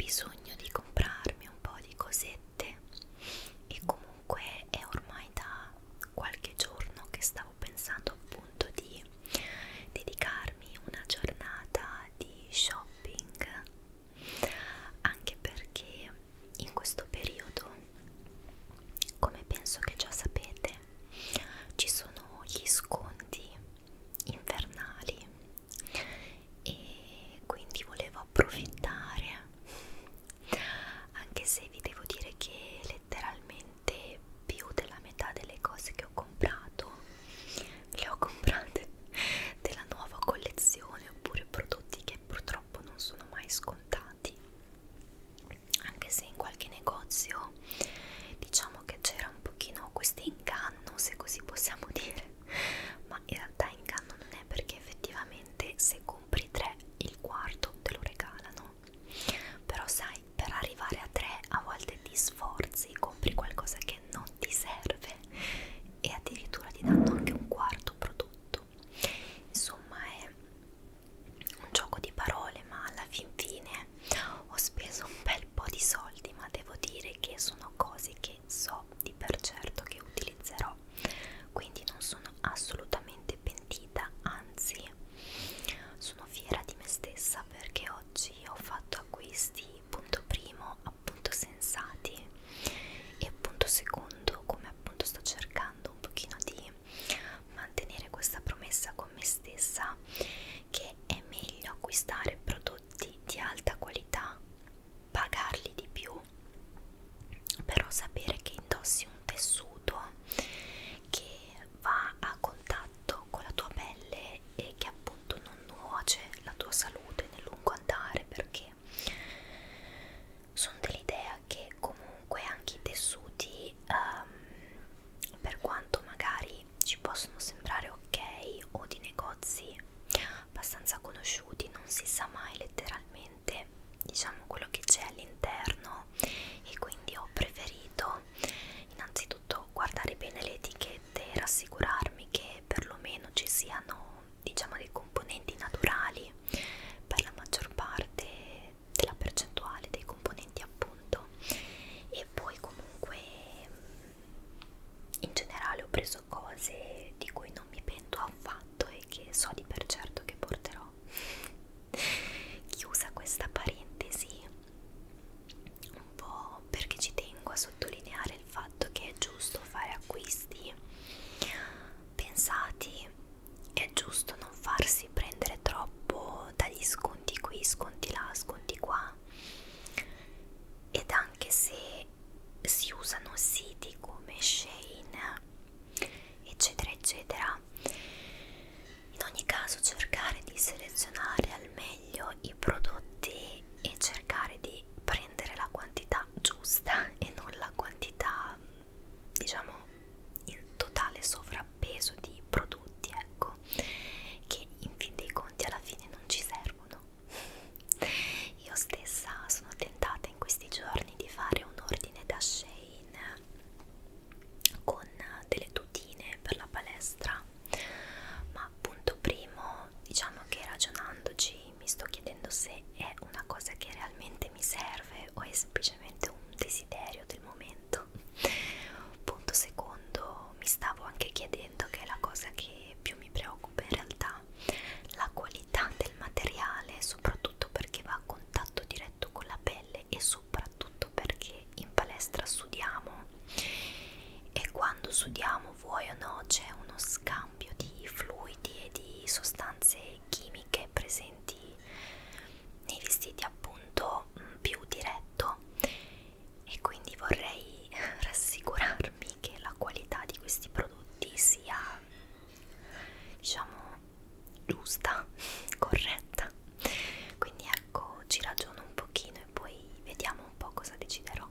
bisogno di comprarmi un po' di cosette e comunque è ormai da qualche giorno che stavo pensando appunto di dedicarmi una giornata di shopping, anche perché in questo periodo, come penso che già sapete, ci sono gli sconti invernali e quindi volevo approfittare, anche se vi devo dire che letteralmente più della metà delle cose che ho comprato le ho comprate della nuova collezione, oppure prodotti che purtroppo non sono mai scontati, anche se in qualche negozio diciamo che c'era un pochino questo inganno, se così possiamo dire, ma in realtà inganno non è, perché effettivamente se compri 3 il quarto te lo regalano. Però sai, per arrivare a 3 a volte ti sforzi, compri qualcosa che non ti serve e addirittura ti danno anche un quarto prodotto. Insomma è un gioco di parole, ma alla fin fine ho speso un bel po' di soldi, ma devo dire che sono cose che so di per certo che utilizzerò, quindi non sono assolutamente pentita, anzi sono fiera di me stessa perché oggi ho fatto acquisti, punto primo, appunto sensati, e punto secondo, come appunto sto cercando un pochino di mantenere questa promessa con me stessa, che è meglio acquistare prodotti di alta qualità, pagarli di più, però sapere che indossi un tessuto che va a contatto con la tua pelle e che appunto non nuoce alla tua salute nel lungo andare, perché sono dell'idea che comunque anche i tessuti, per quanto magari ci possono sembrare ok o di negozi abbastanza conosciuti, non si sa mai letteralmente, diciamo, quello che c'è all'interno, e quindi ho preferito innanzitutto guardare bene le etichette e rassicurarmi che perlomeno ci siano, diciamo, dei componenti naturali per la maggior parte della percentuale dei componenti appunto. E poi comunque in generale ho preso cose di cui non mi pento affatto e che so di per certo che porterò. Chiusa questa parentesi, un po' perché ci tengo a sottolineare il fatto che è giusto fare acquisti pensati, è giusto non farsi prendere troppo dagli sconti qui, sconti là, sconti qua, ed anche se si usano siti come Shein, eccetera eccetera, in ogni caso cercare di selezionare al meglio i prodotti e cercare di prendere la quantità giusta e non la quantità, diciamo, in totale sovrappeso di prodotti, ecco, che in fin dei conti alla fine non ci servono. Io stessa sono tentata in questi giorni di fare un ordine da Shein con delle tutine per la palestra, ma appunto primo, diciamo che ragionandoci mi sto chiedendo se è una cosa che realmente mi serve o è semplicemente un desiderio del momento. Punto secondo, mi stavo anche chiedendo, che è la cosa che più mi preoccupa in realtà, la qualità del materiale, soprattutto perché va a contatto diretto con la pelle e soprattutto perché in palestra sudiamo, e quando sudiamo, vuoi o no, c'è uno scambio di fluidi e di sostanze chimiche presenti nei vestiti appunto più diretto, e quindi vorrei rassicurarmi che la qualità di questi prodotti sia, diciamo, giusta, corretta. Quindi ecco, ci ragiono un pochino e poi vediamo un po' cosa deciderò.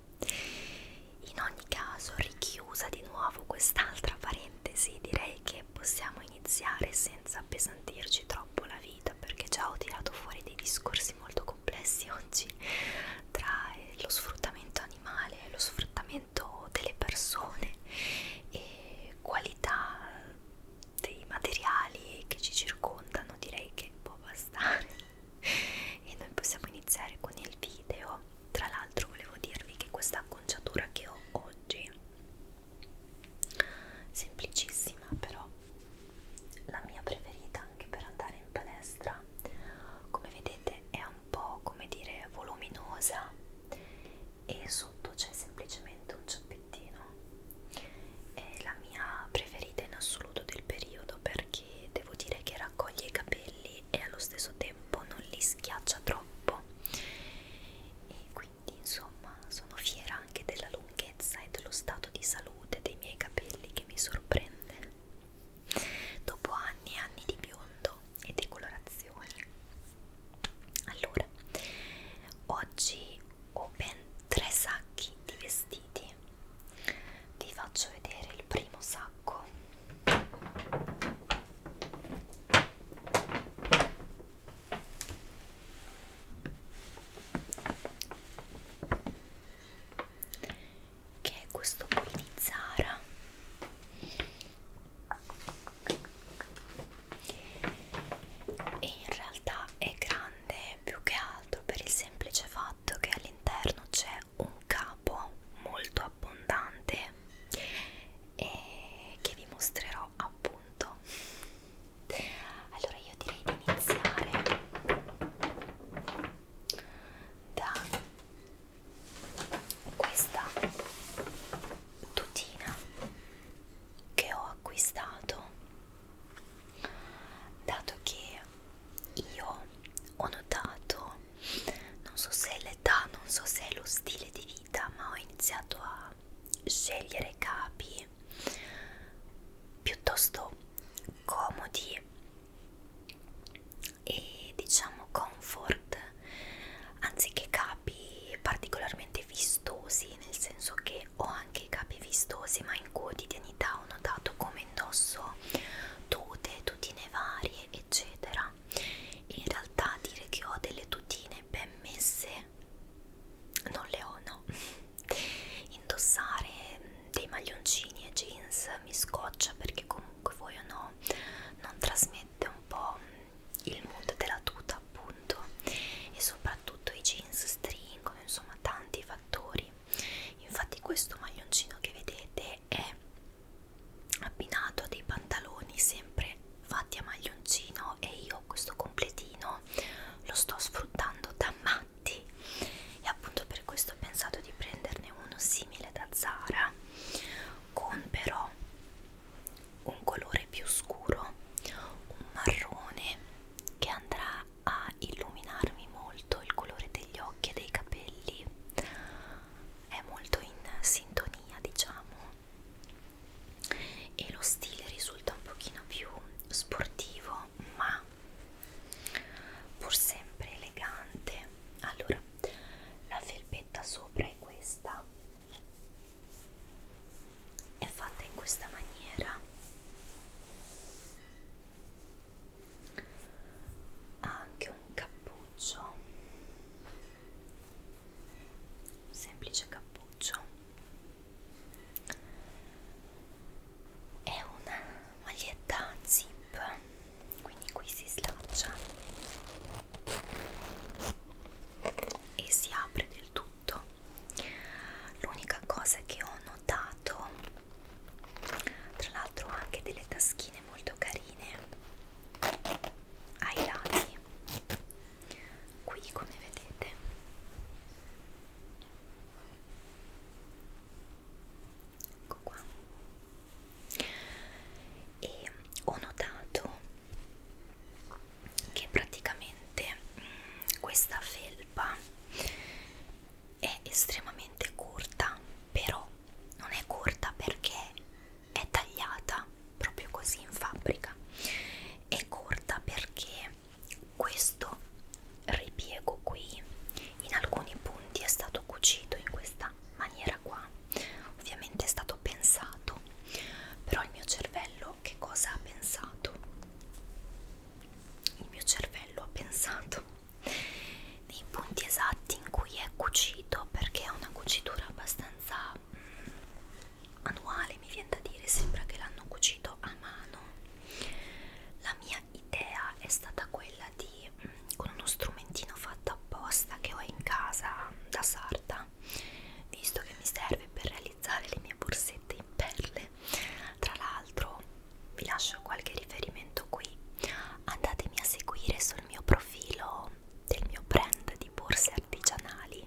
In ogni caso, richiusa di nuovo quest'altra parentesi, direi che possiamo iniziare senza appesantirci troppo la vita, perché già ho tirato fuori dei discorsi molto complessi oggi, tra lo sfruttamento animale, lo sfruttamento delle persone e qualità dei materiali che ci circondano. Direi che può bastare e noi possiamo iniziare con il video. grezza e sotto c'è semplicemente un ciappettino. È la mia preferita in assoluto del periodo perché devo dire che raccoglie i capelli e allo stesso tempo non li schiaccia troppo, e quindi insomma sono fiera anche della lunghezza e dello stato di salute dei miei capelli, che mi sorprende dopo anni e anni di biondo e decolorazioni. Allora, oggi ho ben 3 sacchi di vestiti. Vi faccio vedere il primo sacco. Che è questo qui di Zara. E in realtà è grande più che altro per il semplice fatto che all'interno c'è un capo molto abbondante e che vi mostrerò appunto. Allora io direi di iniziare da questa tutina che ho acquistato, dato che io ho notato, non so se è l'età, non so se è lo stile di vita, ma ho iniziato a scegliere capi piuttosto comodi e diciamo comfort, anziché capi particolarmente vistosi, nel senso che ho anche i capi vistosi, ma in quotidianità ho notato come indosso tute, tutine varie, eccetera. In realtà dire che ho delle tutine ben messe non le ho, no. Indossare dei maglioncini e jeans mi scoccia perché comunque voi o no non trasmette un po' il mood della tuta, appunto, e soprattutto i jeans stringono, insomma tanti fattori. Infatti questo maglioncino che vedete è abbinato a dei pantaloni sempre fatti a maglioncino e io questo completino lo sto sfruttando da matti, e appunto per questo ho pensato di prenderne uno simile da Zara, con però un colore più scuro, un marrone che andrà a illuminarmi molto il colore degli occhi e dei capelli, è molto in sintonia, diciamo, e lo stile risulta un pochino più sportivo ma pur sempre elegante. Allora, la felpetta sopra è questa, è fatta in questa maniera, ha anche un cappuccio, semplice cappuccio, è una maglietta zip, quindi qui si slaccia e si apre del tutto. L'unica cosa che ho notato, tra l'altro ha anche delle taschine molto carine ai lati, qui come vedete, ecco qua, e ho notato che praticamente questa felpa è estremamente corta, però non è corta perché è tagliata proprio così in fabbrica, è corta perché questo ripiego qui in alcuni punti è stato cucito in questa maniera qua. Ovviamente è stato pensato, però il mio cervello che cosa ha pensato? Il mio cervello ha pensato nei punti esatti in cui è cucito, perché è una cucitura abbastanza manuale, mi viene da dire, sembra che l'hanno cucito a mano. La mia idea è stata quella di, con uno strumentino fatto apposta che ho in casa da sarda, visto che mi serve per realizzare le mie borsette in pelle. Tra l'altro vi lascio qualche riferimento qui, andatemi a seguire sul mio profilo del mio brand di borse artigianali,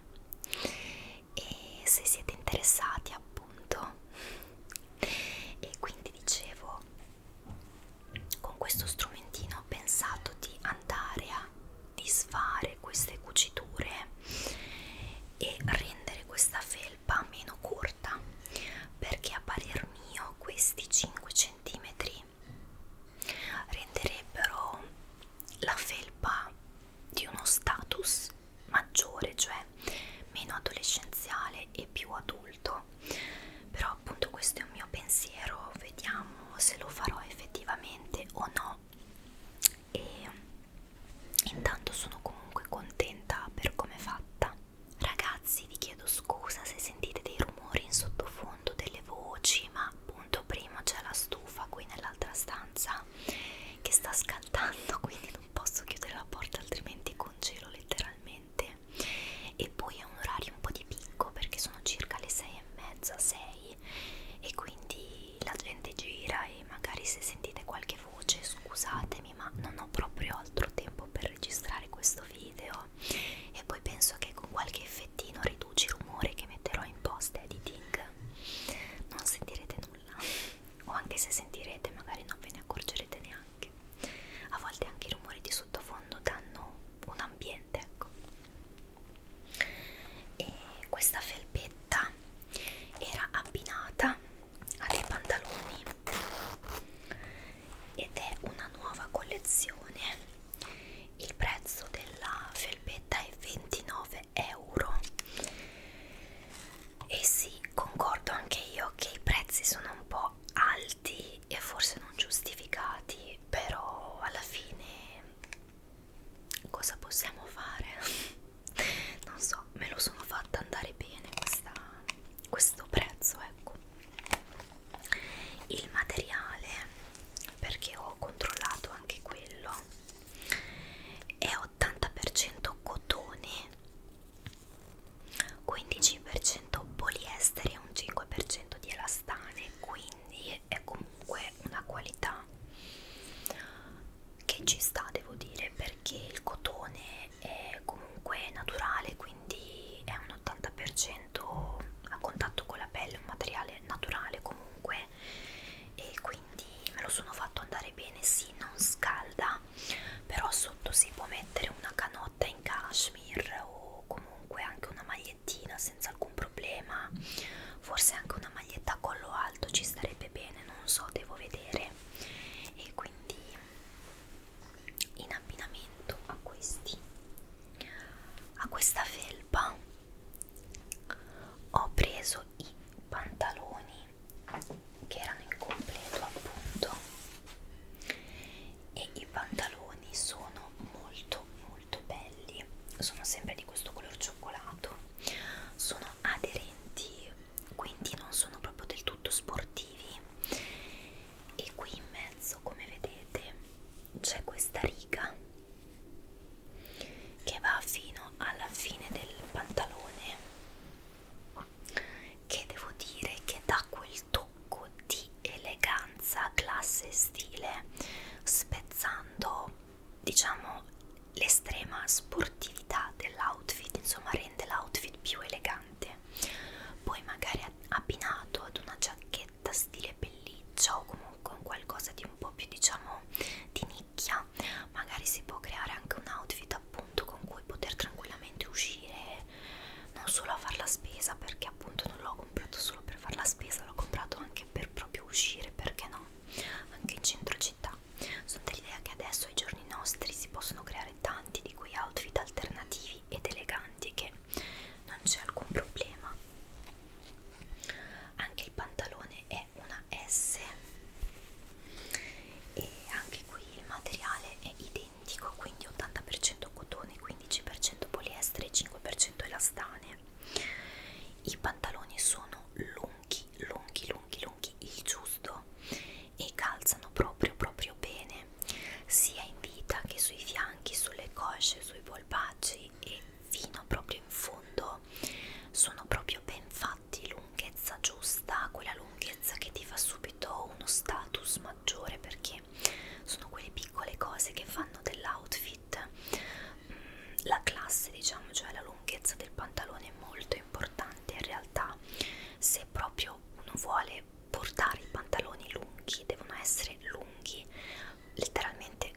andare bene questo prezzo, ecco. Il materiale, perché ho controllato anche quello, è 80% cotone, 15% poliestere e un 5% di elastane, quindi è comunque una qualità che ci sta, devo dire, perché il cotone è comunque naturale, quindi è un 80% a contatto con la pelle, un materiale naturale comunque, e quindi me lo sono fatto andare bene. Sì, non scalda, però sotto si può mettere una canotta in cashmere o comunque anche una magliettina senza alcun problema, forse anche una maglietta a collo alto ci starebbe bene, non so, devo vedere. E quindi in abbinamento a questa felpa ho preso i pantaloni che erano in completo, appunto, e i pantaloni sono molto molto belli, sono sempre di questo color cioccolato, sono aderenti, quindi non sono proprio del tutto sportivi, e qui in mezzo, come vedete, c'è questa riga che va fino alla fine del pantalone, che devo dire che dà quel tocco di eleganza, classe e stile, spezzando, diciamo, l'estrema sportività dell'outfit, insomma rende l'outfit più elegante. Poi magari abbinato ad una giacchetta stile pelliccia o comunque un qualcosa di un po' più, diciamo, di nicchia, magari si può creare anche un outfit appunto con cui poter tranquillamente uscire, non solo a far la spesa, perché appunto non l'ho comprato solo per far la spesa, l'ho comprato anche per proprio uscire, perché no, anche in centro città. Sono dell'idea che adesso ai giorni nostri si possono creare tanti di quei outfit alternativi ed eleganti che non c'è alcun problema. Anche il pantalone è una S e anche qui il materiale è identico, quindi 80% cotone, 15% poliestere e 5% elastane. I pantaloni sono lunghi, lunghi, lunghi, lunghi, il giusto, e calzano proprio bene, sia in vita che sui fianchi, sulle cosce, sui polpacci e fino proprio in fondo. Sono proprio ben fatti, lunghezza giusta, quella lunghezza che ti fa subito uno status maggiore, perché sono quelle piccole cose che fanno dell'outfit la classe, diciamo, cioè la lunghezza del pantalone è molto importante. In realtà, se proprio uno vuole portare i pantaloni lunghi, devono essere lunghi letteralmente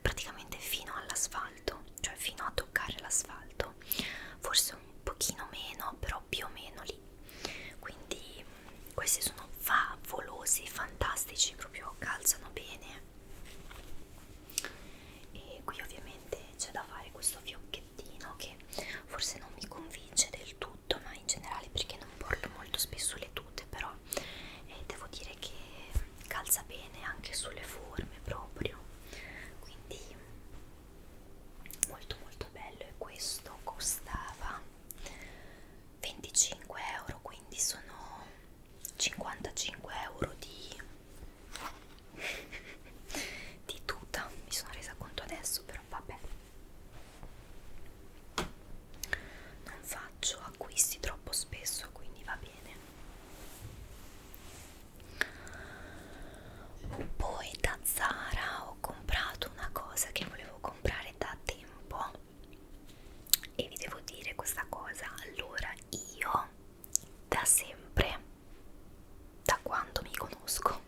praticamente fino all'asfalto, cioè fino a toccare l'asfalto, forse un pochino meno, però più o meno lì. Quindi questi sono favolosi, fantastici, proprio calzano bene. E qui ovviamente c'è da fare questo fiocchettino che forse non mi convince del tutto, ma in generale perché non porto molto spesso le tute, però devo dire che calza bene anche sulle forme proprio, quindi molto molto bello. E questo costava 25 euro, quindi sono 55 euro di tuta, mi sono resa conto adesso, però vabbè, non faccio acquisti troppo spesso, quindi va bene. Poi da Zara ho comprato una cosa che volevo comprare da tempo e vi devo dire questa cosa. Allora, io da sempre, da quando mi conosco,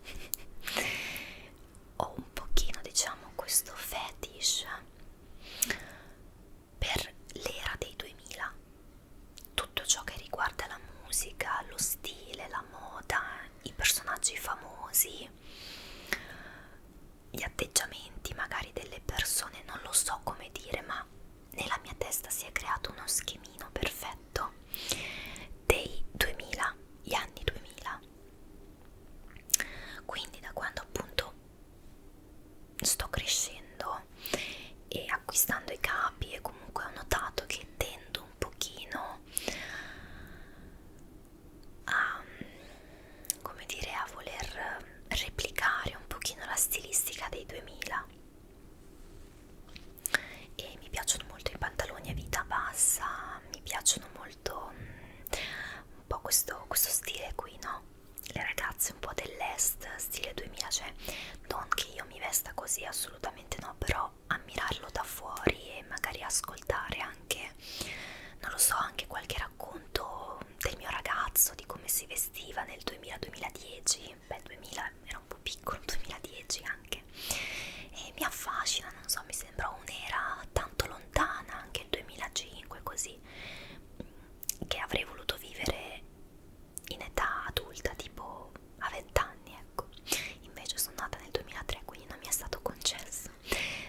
ho un pochino, diciamo, questo fetish per l'era dei 2000, tutto ciò che riguarda la musica, lo stile, la moda, i personaggi famosi, gli atteggiamenti magari delle persone, non lo so come dire, ma nella mia testa si è creato uno schemino perfetto dei 2000, gli anni 2000. Quindi da quando appunto sto crescendo e acquistando i capi, e comunque ho notato che tendo un pochino questo stile qui, no? Le ragazze un po' dell'est, stile 2000, cioè non che io mi vesta così, assolutamente no, però ammirarlo da fuori e magari ascoltare anche, non lo so, anche qualche racconto del mio ragazzo, di come si vestiva nel 2000-2010, beh 2000 era un po' piccolo, 2010 anche, e mi affascina, non so, mi sembra un'era tanto lontana, anche il 2005 così, che avrei voluto vivere in età adulta, tipo a 20 anni, ecco. Invece sono nata nel 2003, quindi non mi è stato concesso.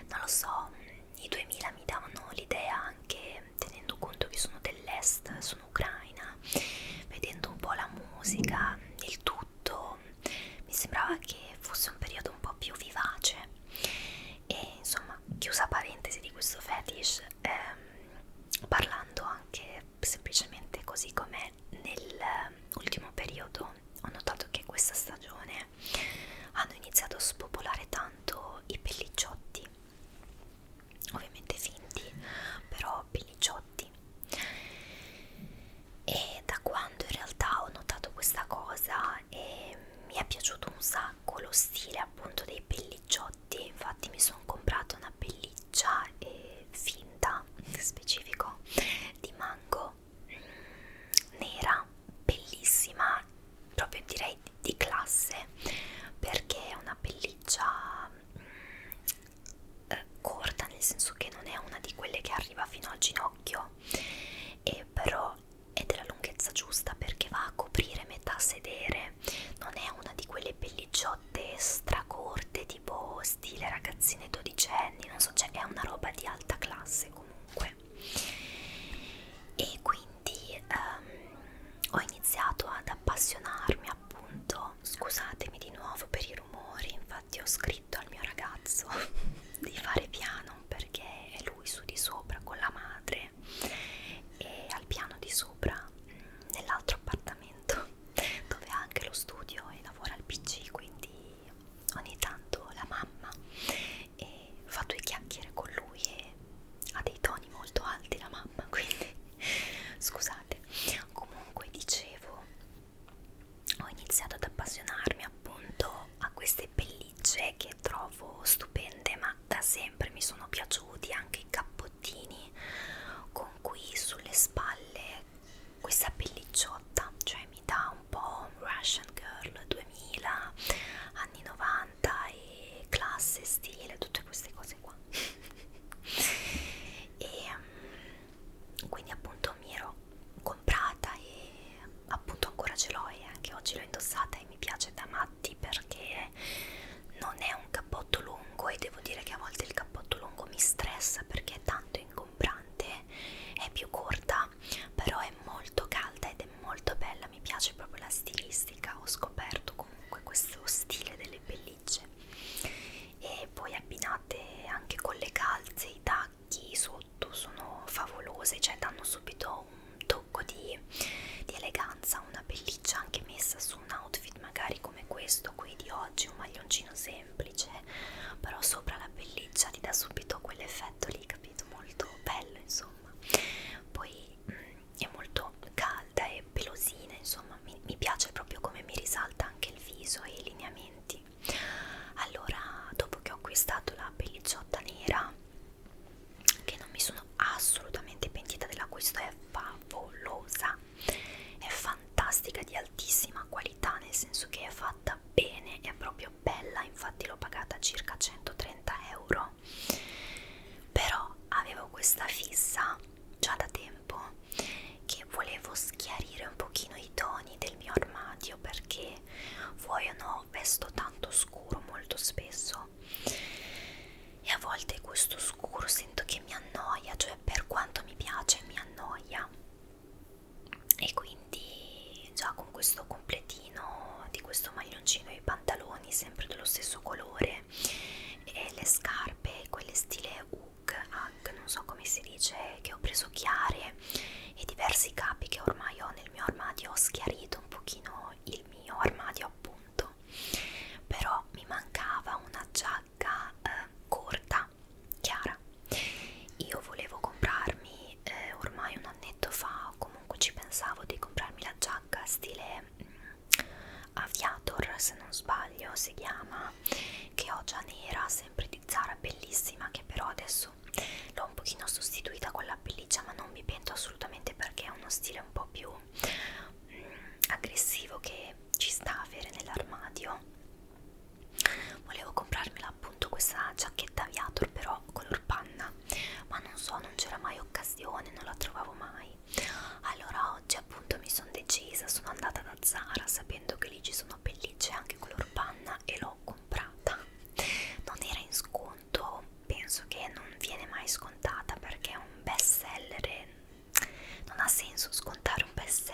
Non lo so, i 2000 mi davano l'idea, anche tenendo conto che sono dell'est, sono ucraina, vedendo un po' la musica, il tutto, mi sembrava che fosse un periodo un po' più vivace. E insomma, chiusa parentesi di questo fetish, parlando anche semplicemente così com'è, nell'ultimo periodo ho notato che questa stagione hanno iniziato a spopolare tanto i pellicciotti, ovviamente finti, però pellicciotti. E da quando in realtà ho notato questa cosa e mi è piaciuto un sacco lo stile appunto dei pellicciotti, infatti mi sono comprata una pelliccia finta, specifico, di mango, nera, bellissima, proprio direi di classe, perché è una pelliccia corta, nel senso che non è una di quelle che arriva fino al ginocchio, e però è della lunghezza giusta perché va a coprire metà sedere, non è una di quelle pellicciotte stracorte tipo stile ragazzine dodicenni, non so, cioè è una roba di alta classe comunque. E quindi ho iniziato ad appassionarmi, appunto, scusatemi di nuovo per i rumori, infatti ho scritto al mio ragazzo di fare piano perché è lui su di sopra con la madre e al piano di sopra, nell'altro appartamento dove ha anche lo studio e lavora al PC, quindi ogni tanto la mamma, e fa due chiacchiere con lui e ha dei toni molto alti la mamma, quindi scusate. Comunque dicevo, ho iniziato ad appassionarmi appunto a queste pellicce che trovo stupende, ma da sempre mi sono piaciuti anche i cappottini con qui sulle spalle questa pellicciotta, cioè mi dà un po' Russian Girl 2000, anni 90 e classe, stile, tutte queste cose qua. E quindi appunto mi ero comprata e appunto ancora ce l'ho e anche oggi l'ho indossata e mi piace da matti perché non è un cappotto lungo, e devo dire che a volte il cappotto lungo mi stressa perché è tanto ingombrante, è più corta, però è molto calda ed è molto bella, mi piace proprio la stilistica. Ho scoperto comunque questo stile delle pellicce, e poi abbinate anche con le calze, i tacchi sotto sono favolose, cioè danno subito un tocco di eleganza. Una pelliccia anche messa su un outfit magari come questo qui di oggi, un maglioncino semplice, però sopra la pelliccia ti dà subito quell'effetto lì, capito? Molto bello, insomma. Poi è molto calda e pelosina, insomma mi piace proprio come mi risalta anche il viso e i lineamenti. Allora, dopo che ho acquistato la pellicciotta nera, che non mi sono assolutamente pentita dell'acquisto, è favolosa, è fantastica, di altissima qualità, nel senso che è fatta bene, è proprio bella, infatti l'ho pagata circa 130 euro, però avevo questa fissa già da tempo che volevo schiarire un pochino i toni del mio armadio, perché vuoi o no vesto tanto scuro molto spesso e a volte questo scuro sento che mi annoia, cioè per quanto mi piace mi annoia, e quindi già con questo completino di questo maglioncino e i pantaloni sempre dello stesso colore e le scarpe, quelle stile Ugg, non so come si dice, che ho preso chiare, e diversi capi che ormai ho nel mio armadio, ho schiarito un pochino il mio armadio appunto, però mi mancava una giacca corta, chiara. Io volevo comprarmi ormai un annetto fa, o comunque ci pensavo di comprarmi la giacca se non sbaglio si chiama, che ho già nera, sempre di Zara, bellissima, che però adesso l'ho un pochino sostituita con la pelliccia, ma non mi pento assolutamente perché è uno stile un po' più aggressivo che ci sta a avere nell'armadio. Volevo comprarmela appunto questa giacchetta aviator però color panna, ma non so, non c'era mai occasione, non la trovavo mai. Allora oggi appunto mi sono decisa, sono andata da Zara sapendo che lì ci sono pellicce anche color panna e l'ho comprata. Non era in sconto, penso che non viene mai scontata perché è un best seller e non ha senso scontare un best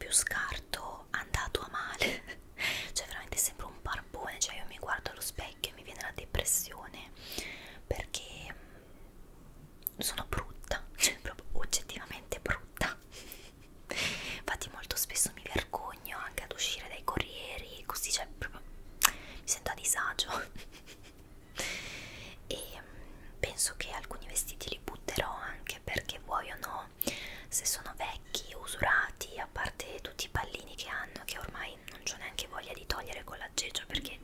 più scarto andato a male. Cioè veramente sembra un barbone, cioè io mi guardo allo specchio e mi viene la depressione perché sono brutta, cioè proprio oggettivamente brutta. Infatti molto spesso mi vergogno anche ad uscire dai corrieri, così, cioè proprio mi sento a disagio. E penso che alcuni vestiti li butterò anche perché vuoi o no, se sono vecchi, usurati, a parte tutti i pallini che hanno, che ormai non c'ho neanche voglia di togliere con l'aggeggio perché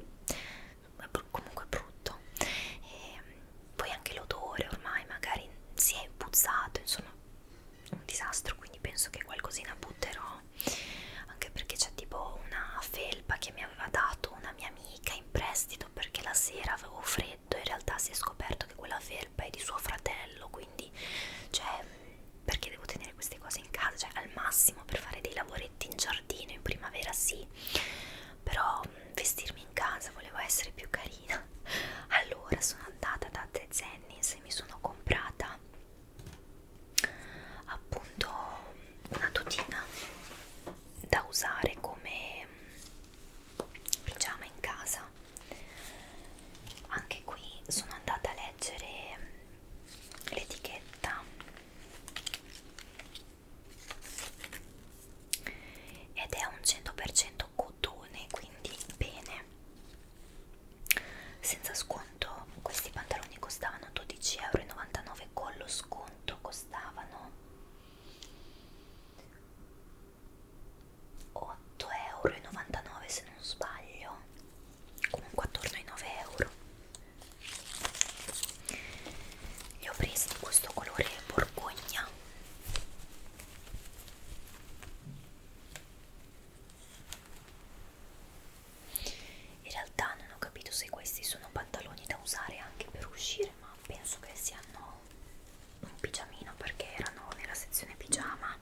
è comunque brutto. E poi anche l'odore ormai magari si è puzzato, insomma un disastro, quindi penso che qualcosina butterò, anche perché c'è tipo una felpa che mi aveva dato una mia amica in prestito perché la sera avevo freddo, in realtà si è scoperto che quella felpa è di suo fratello, quindi cioè perché devo tenere queste cose in casa, cioè al massimo per fare dei lavoretti in giardino in primavera sì, però vestirmi in casa volevo essere più carina. Allora sono andata da The Zennis e mi sono comprata appunto una tutina da usare come pigiama in casa. Anche qui sono andata a leggere l'etichetta ed è un 100% cotone, quindi bene. Senza sconto questi pantaloni costavano 12,99 €, con lo sconto costavano 8,99 € se non sbaglio, comunque attorno ai 9 €. Li ho presi di questo colore borgogna. In realtà non ho capito se questi sono pantaloni da usare anche per uscire, ma penso che siano un pigiamino perché erano nella sezione pigiama.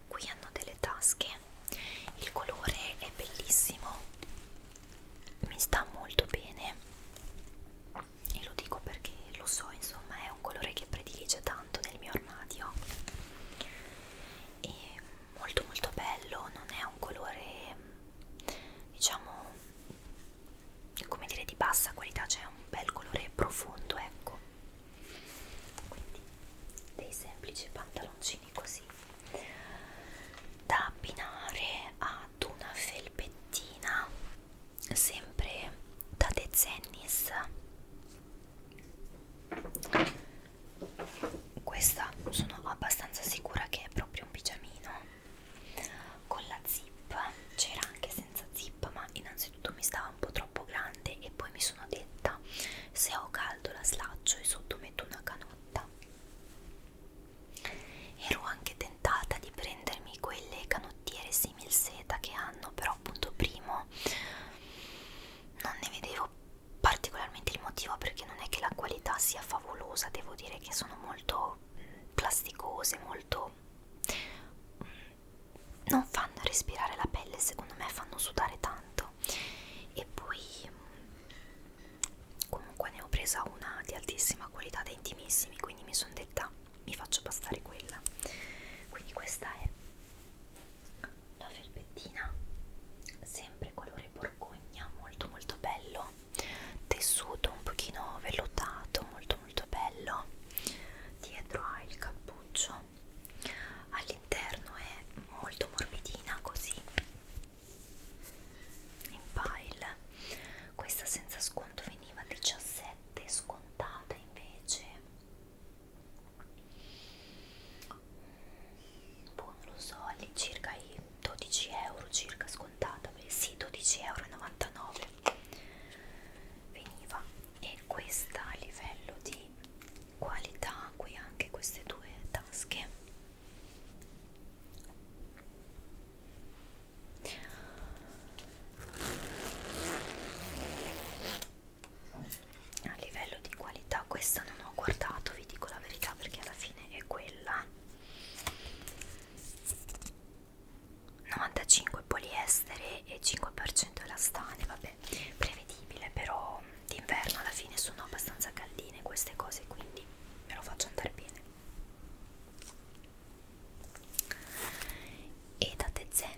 Qui hanno delle tasche, il colore è bellissimo, mi sta molto bene e lo dico perché lo so, insomma è un colore che predilige tanto nel mio armadio e molto molto bello, non è un colore diciamo come dire di bassa qualità, c'è un bel colore profondo, ecco. Quindi dei semplici pantaloncini così da abbinare ad una felpettina sempre da The Zennis. Questa sono abbastanza sicura che è proprio un pigiamino con la zip, c'era anche senza zip, ma innanzitutto mi stava un po' troppo grande e poi mi sono detta se ho caldo la slaccio e sotto metto una canotta. Ero anche tentata di prendermi quelle canottiere simil seta che hanno, però appunto primo non ne vedevo particolarmente il motivo perché non è che la qualità sia favolosa, devo dire che sono molto plasticose, molto non fanno respirare la pelle, secondo me fanno sudare tanto. E poi comunque ne ho presa una di altissima qualità da Intimissimi, quindi mi sono detta mi faccio bastare quella. Quindi questa è la felpettina, sempre colore borgogna, molto molto bello, tessuto un pochino vellotato, molto molto bello. Dietro ha il cappuccio, all'interno è molto morbidina così in pile. Questa senza sconto veniva 17, scontata invece boh, non lo so, all'incirca i 12 € circa scontata, beh sì, 12,99 € veniva. E questa a livello di qualità, qui anche queste due tasche a livello di qualità, questa non ho guardato, vi dico la verità, perché alla fine è quella 95 poliestere e 5% elastane, vabbè, prevedibile, però d'inverno alla fine sono abbastanza caldine queste cose, quindi me lo faccio andare bene. E da The Zennis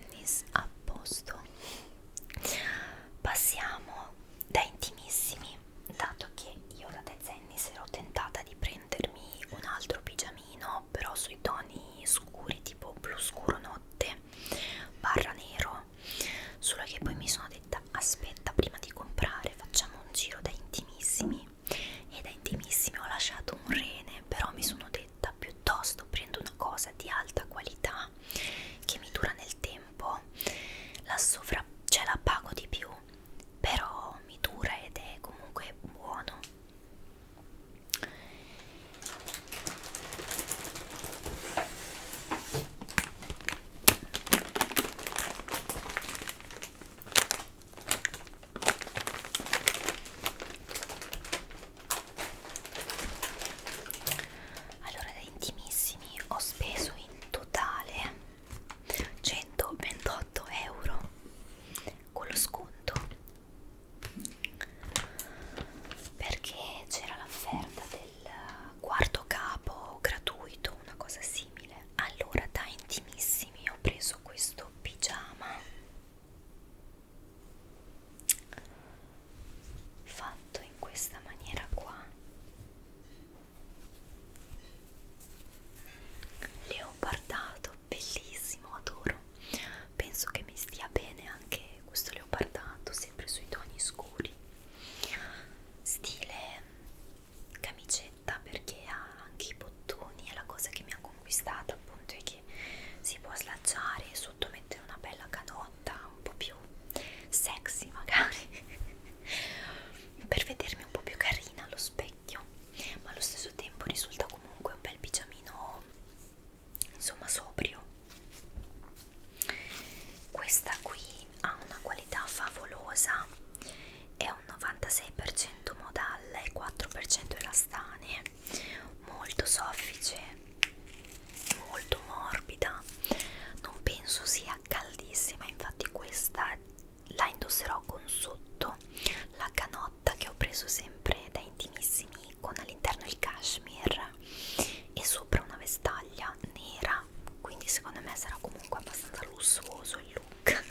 me sarà comunque abbastanza lussuoso il look.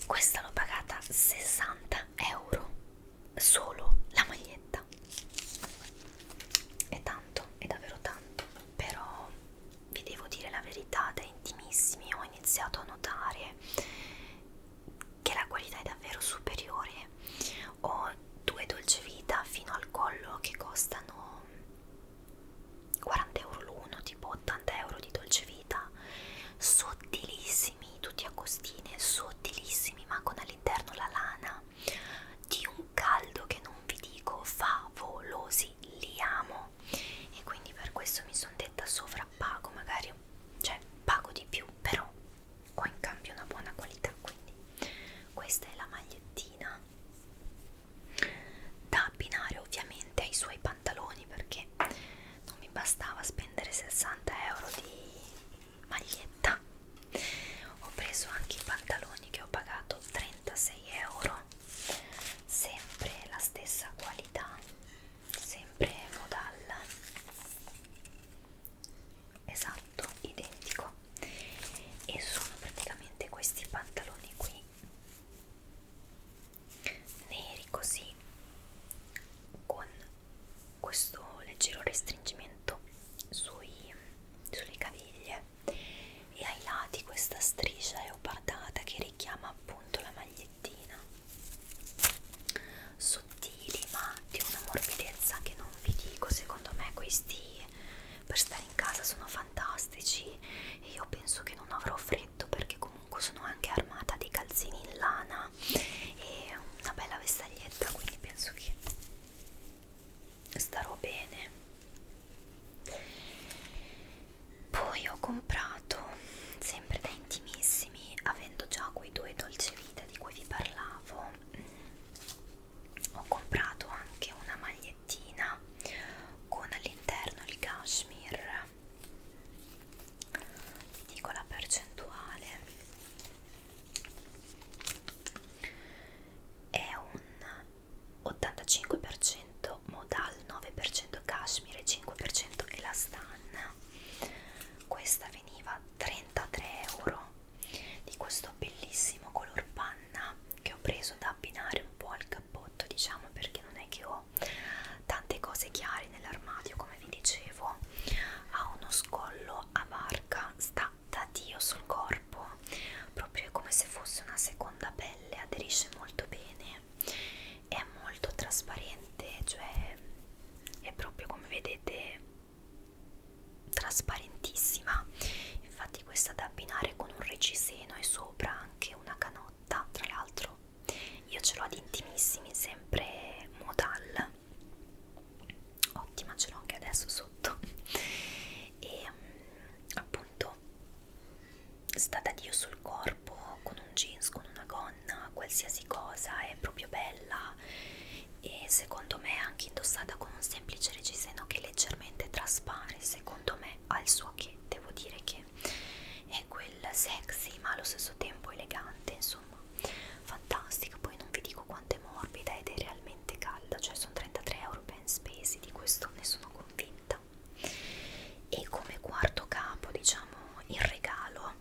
Questa l'ho pagata 60 € solo la maglietta. È tanto, è davvero tanto, però vi devo dire la verità, da intimissimi ho iniziato a notare che la qualità è davvero superiore. Ho due dolcevita fino al collo che costano 40 € l'uno, tipo 80 € di dolcevita, sottilissimi, tutti a costine, sottilissimi, ma con all'interno la lana, di un caldo che non vi dico, favolosi, li amo. E quindi per questo mi sono detta sovrappago, magari, cioè pago di più, però ho in cambio una buona qualità. Quindi questa è la magliettina da abbinare ovviamente ai suoi pantaloni, perché non mi bastava spendere 60 € di maglietta. Ho preso anche i pantaloni che ho pagato 36 €, sempre la stessa qualità, sempre Modal, esatto, identico, e sono praticamente questi pantaloni qui neri così, con questo leggero restringimento sulle caviglie, e ai lati questa striscia leopardata che richiama appunto la magliettina, sottili ma di una morbidezza che non vi dico. Secondo me questi per stare in casa sono fantastici, e io penso che non avrò freddo perché comunque sono anche armata di calzini in lana e una bella vestaglietta, quindi penso che starò bene. Poi ho comprato, sempre da intimissimi, avendo già quei due dolcevita di cui vi parlavo, ho comprato anche una magliettina con all'interno il cashmere. Vi dico la percentuale, è un 85% Modal, 9% cashmere e 5% elastan. Questa veniva 33 € di questo bellissimo color panna che ho preso da abbinare un po' al cappotto, diciamo, perché non è che ho tante cose chiare nell'armadio, come vi dicevo. Ha uno scollo a varca, sta da Dio sul corpo, proprio come se fosse una seconda pelle, aderisce molto bene, è molto trasparente, cioè è proprio, come vedete, trasparentissima. Infatti questa da abbinare con un reggiseno e sopra anche una canotta. Tra l'altro io ce l'ho ad intimissimi, sempre Modal, ottima, ce l'ho anche adesso sotto. E appunto sta da Dio sul corpo, con un jeans, con una gonna, qualsiasi cosa, è proprio bella. E secondo me anche indossata con un semplice reggiseno che leggermente traspare, secondo me ha il suo che, devo dire che è quel sexy ma allo stesso tempo elegante, insomma, fantastica. Poi non vi dico quanto è morbida ed è realmente calda, cioè sono 33 € ben spesi, di questo ne sono convinta. E come quarto capo, diciamo, in regalo,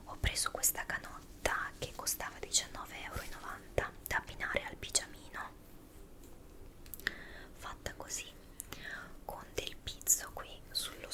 ho preso questa canotta che costava 19,90 € da abbinare al pigiamino, fatta così, con del pizzo qui sul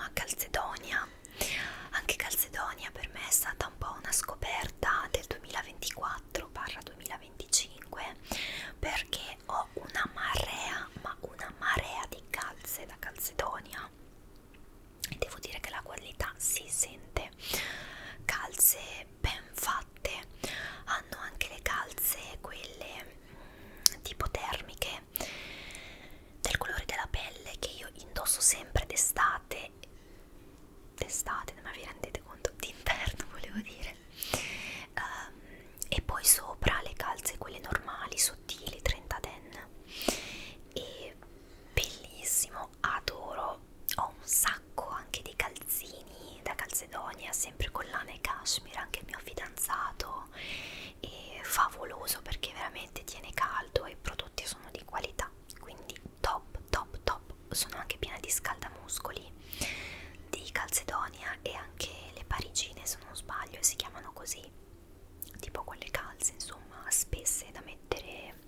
a Calzedonia. Anche Calzedonia per me è stata un po' una scoperta del 2024/2025, perché ho una marea, ma una marea di calze da Calzedonia e devo dire che la qualità si sente. Calze ben fatte, hanno anche le calze quelle tipo termiche, del colore della pelle, che io indosso sempre d'estate, ma vi rendete conto, d'inverno volevo dire. E poi sopra le calze quelle normali, sottili, 30 den, e bellissimo, adoro. Ho un sacco anche di calzini da Calzedonia, sempre con lana e cashmere, anche il mio fidanzato, e favoloso perché veramente tiene caldo e i prodotti sono di qualità, quindi top top top. Sono anche piena di scaldamuscoli di Calzedonia, e anche le parigine, se non sbaglio si chiamano così, tipo quelle calze insomma spesse da mettere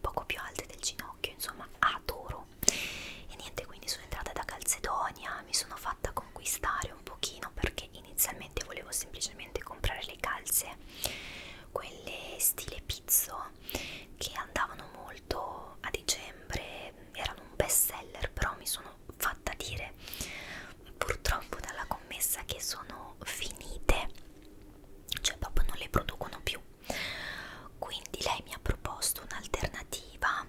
poco più alte del ginocchio, insomma adoro. E niente, quindi sono entrata da Calzedonia, mi sono fatta conquistare un pochino perché inizialmente volevo semplicemente comprare le calze, quelle stile pizzo, che andavano molto a dicembre, erano un best seller, però mi sono fatta dire purtroppo dalla commessa che sono finite, cioè proprio non le producono più. Quindi lei mi ha proposto un'alternativa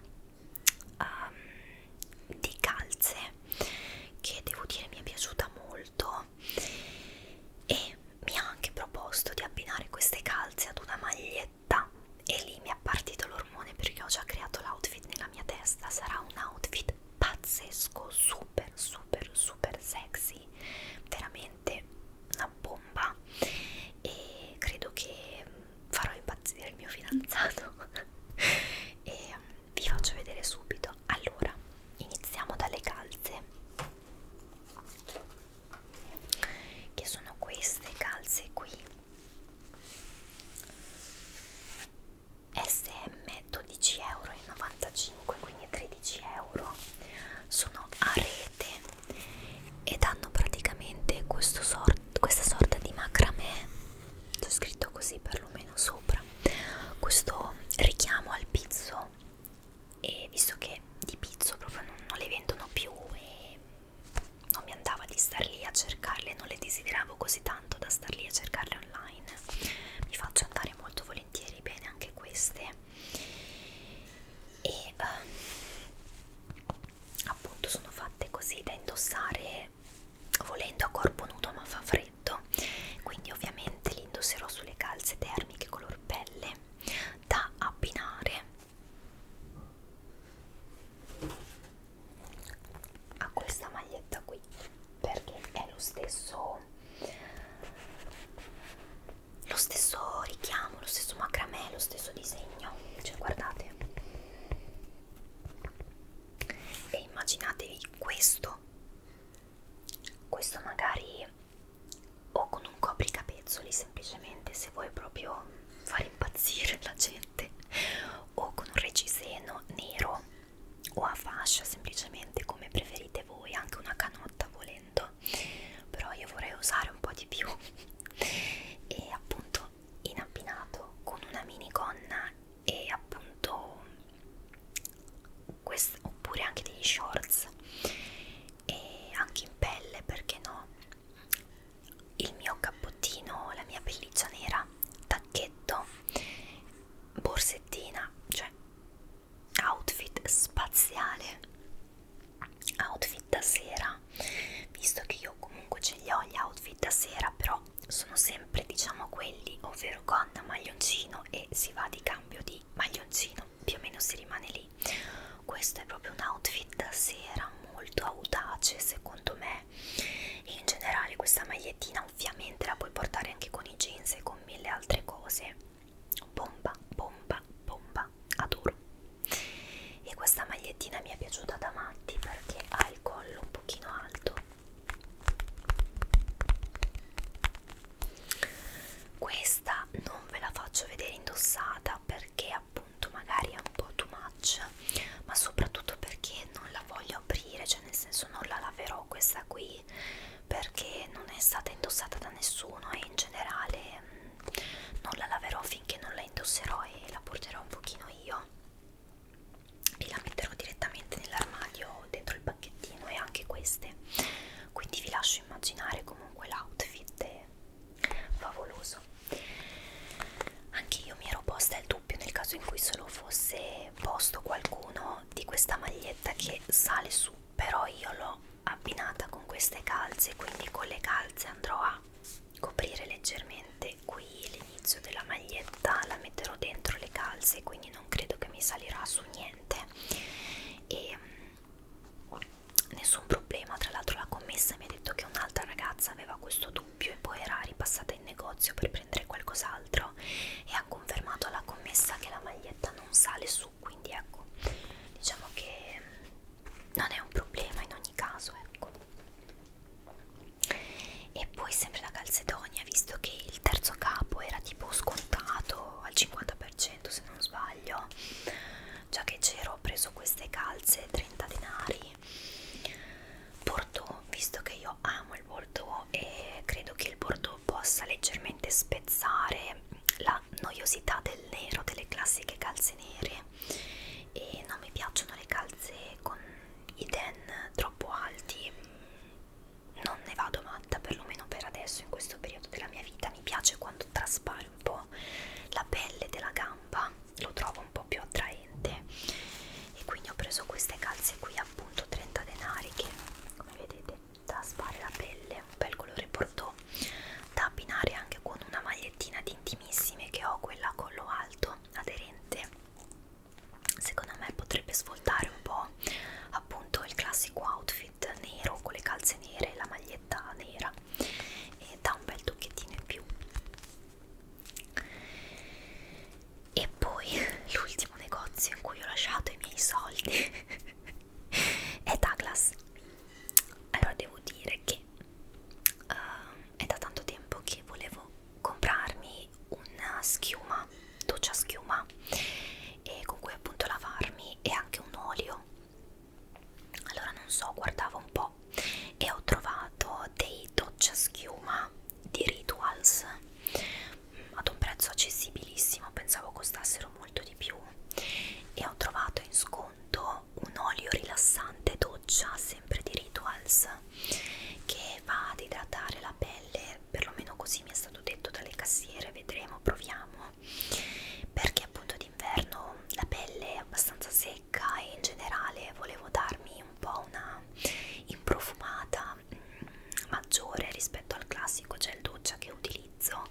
di calze che devo dire mi è piaciuta molto, e mi ha anche proposto di abbinare queste calze ad una maglietta, e lì mi è partito l'ormone perché ho già creato l'outfit nella mia testa. Sarà un outfit pazzesco, super super super sexy, veramente una bomba, e credo che farò impazzire il mio fidanzato e vi faccio vedere subito. Allora, iniziamo dalle calze, che sono queste calze qui, SM, 12,95 €, quindi 13 €. Sono a rete ed hanno praticamente questa sorta di macramè, c'è scritto così perlomeno sopra, questo richiamo al pizzo, e visto che di pizzo proprio non le vendono più e non mi andava di star lì a cercarle, non le desideravo così tanto da star lì a cercarle online, mi faccio andare molto volentieri bene anche queste, e appunto sono fatte così da indossare volendo a corpo nudo, ma fa freddo, quindi ovviamente li indosserò sulle calze termiche color pelle da abbinare a questa maglietta qui, perché è lo stesso richiamo, lo stesso macramè, lo stesso disegno, cioè guardate. E immaginatevi questo magari o con un copricapezzoli, semplicemente, se vuoi proprio far impazzire la gente, o con un reggiseno nero o a fascia, semplicemente come preferite voi, anche una canotta volendo, però io vorrei usare un po' di più e appunto in abbinato con una minigonna e appunto questo, oppure anche degli shorts, e anche in pelle, perché no, il mio cappottino, la mia pelliccia nera, tacchetto, borsettina, cioè outfit spaziale, outfit da sera, visto che io comunque ce li ho gli outfit da sera, però sono sempre diciamo quelli, ovvero gonna, maglioncino, e si va di cambio di maglioncino, più o meno si rimane lì. Questo è proprio un outfit da sera molto audace secondo me, e in generale questa magliettina ovviamente la puoi portare anche con i jeans e con mille altre cose, bomba bomba bomba, adoro. E questa magliettina mi è piaciuta da matti perché ha il collo un pochino alto. Questa non ve la faccio vedere indossata perché appunto magari è un po' too much, ma soprattutto perché non la voglio aprire, cioè nel senso non la laverò questa qui per calze, quindi con le calze andrò a coprire leggermente qui l'inizio della maglietta, la metterò dentro le calze, quindi non credo che mi salirà su niente e nessun problema. Tra l'altro la commessa mi ha detto che un'altra ragazza aveva questo dubbio e poi era ripassata in negozio per prendere qualcos'altro e ha confermato alla commessa che la maglietta non sale su, quindi ecco, diciamo che non è un problema in ogni caso, ecco. E poi sempre da Calzedonia, visto che il terzo capo era tipo scontato al 50% se non sbaglio, già che c'ero, ho preso queste calze 30 denari Bordeaux, visto che io amo il Bordeaux e credo che il Bordeaux possa leggermente spezzare la noiosità del nero, delle classiche calze nere, e non mi piacciono le calze con i den troppo alti, non ne vado matta, perlomeno per adesso, in questo periodo della mia vita. Mi piace quando traspare un po' la pelle della gamba, lo trovo un po' più attraente e quindi ho preso queste calze qui, appunto 30 denari, che come vedete traspare la pelle, un bel colore bordeaux da abbinare anche con una magliettina di Intimissime che ho, quella a collo alto aderente. Secondo me potrebbe svoltare un po' appunto il classico outfit nero con le calze nere e la maglietta nera e dà un bel tocchettino in più. E poi l'ultimo negozio in cui ho lasciato i miei soldi è Douglas. Allora devo dire che è da tanto tempo che volevo comprarmi una schiuma, doccia schiuma, e con cui appunto lavarmi, e anche un olio. Allora non so, guardavo un po' e ho trovato dei doccia schiuma di Rituals ad un prezzo accessibilissimo, pensavo costassero molto di più, e ho trovato in sconto un olio rilassante doccia sempre di Rituals che va ad idratare la pelle, perlomeno così mi è stato detto dalle cassiere, vedremo, proviamo, perché appunto d'inverno la pelle è abbastanza secca e in generale volevo darmi un po' una improfumata maggiore rispetto al classico gel doccia che utilizzo,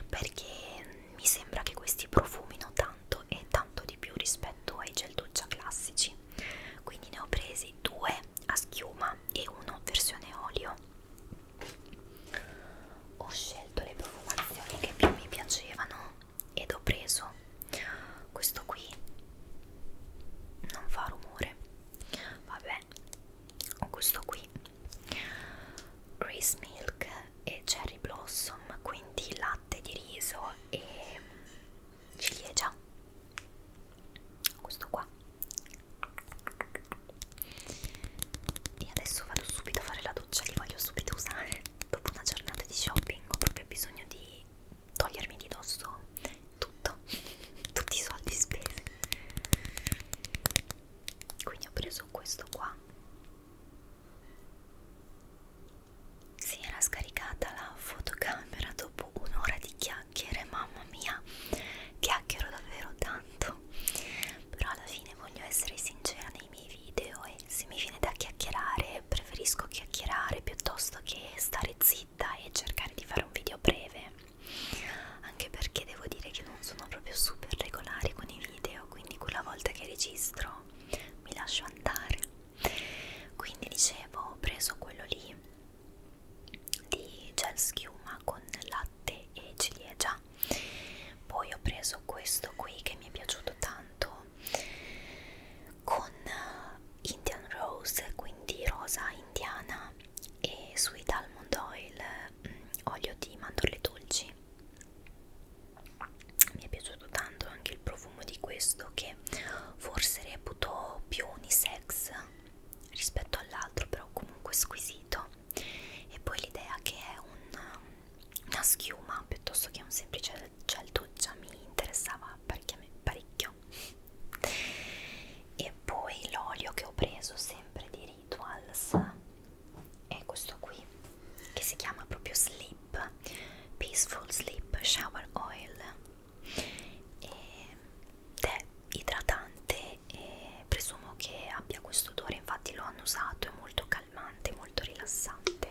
perché mi sembra che questi profumino tanto e tanto di più rispetto ai gel doccia classici, quindi ne ho presi due a schiuma e uno versione olio. Ho scelto le profumazioni che più mi piacevano ed ho preso questo qui, non fa rumore, vabbè, ho questo qui, Rice Milk e Cherry Blossom, quindi latte di riso e ciliegia, questo qua. E adesso vado subito a fare la doccia, li voglio subito usare. Dopo una giornata di shopping ho proprio bisogno di togliermi di dosso tutto, tutti i soldi spesi. Quindi ho preso questo qua. Si era scaricata la fotocamera dopo un'ora di chiacchiere, mamma mia, chiacchiero davvero tanto, però alla fine voglio essere sincera nei miei video e se mi viene da chiacchierare preferisco chiacchierare piuttosto che stare zitta e cercare di fare un video breve, anche perché devo dire che non sono proprio super regolare con i video, quindi quella volta che registro mi lascio andare. Quindi dicevo, ho preso quello lì di gel schiuma con latte e ciliegia, poi ho preso questo qui che mi è piaciuto tanto con Indian Rose, quindi rosa indiana, e Sweet Almond Oil, olio di mandorle dolci. Mi è piaciuto tanto anche il profumo di questo, che forse reputo più unisex rispetto all'altro, però comunque squisito. E poi l'idea che è una schiuma piuttosto che un semplice gel doccia mi interessava parecchio. E poi l'olio che ho preso sempre di Rituals è questo qui, che si chiama proprio Sleep, Peaceful Sleep Shower Oil, ed è idratante e presumo che abbia questo odore, infatti lo hanno usato, è molto calmante, molto rilassante.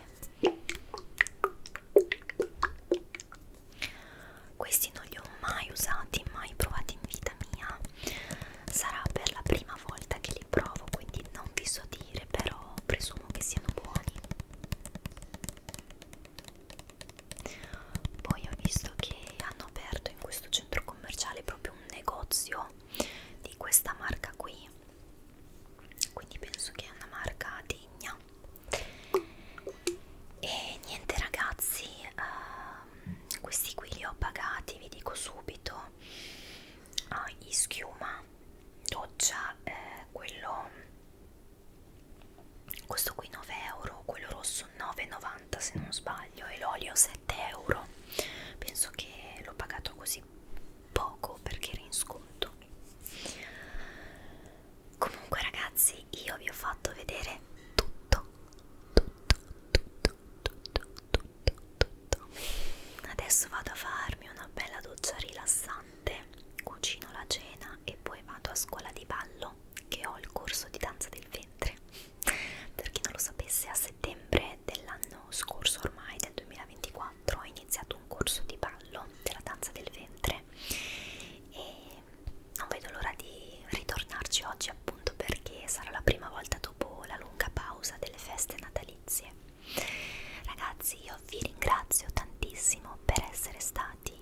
adesso vado a farmi una bella doccia rilassante, cucino la cena e poi vado a scuola di ballo, che ho il corso di danza del ventre. Per chi non lo sapesse, a settembre dell'anno scorso, ormai del 2024, ho iniziato un corso di ballo della danza del ventre e non vedo l'ora di ritornarci oggi, appunto perché sarà la prima volta dopo la lunga pausa delle feste natalizie. Ragazzi, io vi ringrazio tantissimo per essere stati